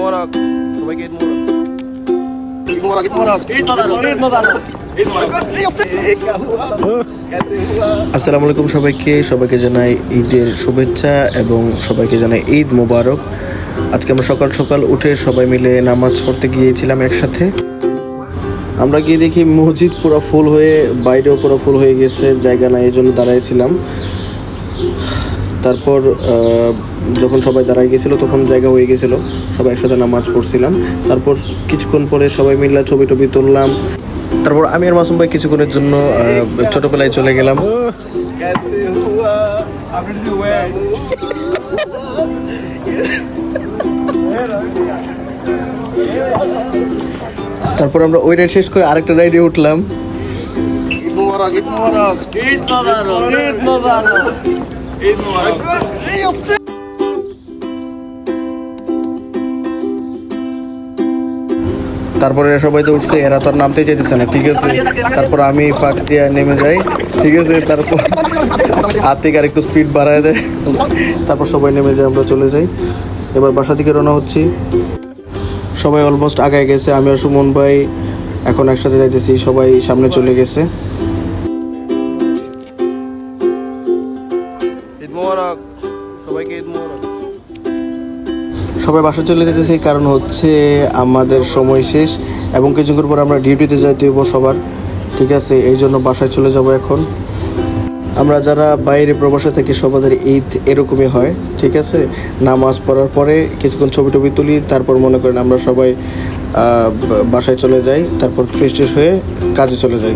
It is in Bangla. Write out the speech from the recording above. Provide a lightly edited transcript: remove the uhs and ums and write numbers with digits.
মোবারক সবাইকে, ঈদ মোবারক, ঈদ মোবারক, ঈদ মোবারক, ঈদ মোবারক, ঈদ মোবারক। আসসালামু আলাইকুম সবাইকে জানাই ঈদের শুভেচ্ছা এবং সবাইকে জানাই ঈদ মোবারক। আজকে আমরা সকাল সকাল উঠে সবাই মিলে নামাজ পড়তে গিয়েছিলাম একসাথে। আমরা গিয়ে দেখি মসজিদ পুরো ফুল হয়ে, বাইরেও পুরো ফুল হয়ে গেছে, জায়গা নাই, এই জন্য দাঁড়াইছিলাম। তারপর যখন সবাই দাঁড়ায় গেছিলো তখন জায়গা হয়ে গেছিলো, সবাই একসাথে নামাজ পড়ছিলাম। তারপর কিছুক্ষণ পরে সবাই মিলে ছবি টবি তুললাম। তারপর আমি আর মাসুম ভাই কিছুক্ষণের জন্য ছোটবেলায় চলে গেলাম। তারপর আমরা ওই রাইড শেষ করে আরেকটা রাইডে উঠলাম। ঈদ মোবারক, ঈদ মোবারক, ঈদ মোবারক, ঈদ মোবারক, ঈদ মোবারক। তারপরে সবাই তো উঠছে, এরা তো আর নামতে চাইতেছে না, ঠিক আছে। তারপর আমি ফাঁক দিয়ে নেমে যাই, ঠিক আছে। তারপর হাত থেকে আর একটু স্পিড বাড়ায় দেয়, তারপর সবাই নেমে যায়, আমরা চলে যাই। এবার বাসা থেকে রওনা হচ্ছি। সবাই অলমোস্ট আগায় গেছে, আমি আর সুমন ভাই এখন একসাথে যাইতেছি, সবাই সামনে চলে গেছে। ঈদ মোবারক সবাইকে, ঈদ মোবারক। সবাই বাসা চলে যেতেছে, কারণ হচ্ছে আমাদের সময় শেষ এবং কিছুক্ষণ পর আমরা ডিউটিতে যাইতে হইব সবার, ঠিক আছে। এই জন্য বাসায় চলে যাব এখন। আমরা যারা বাইরে প্রবাসে থাকি সবাদের ঈদ এরকমই হয়, ঠিক আছে। নামাজ পড়ার পরে কিছুক্ষণ ছবি টবি তুলি, তারপর মনে করেন আমরা সবাই বাসায় চলে যাই, তারপর ফ্রেশ ট্রেশ হয়ে কাজে চলে যাই।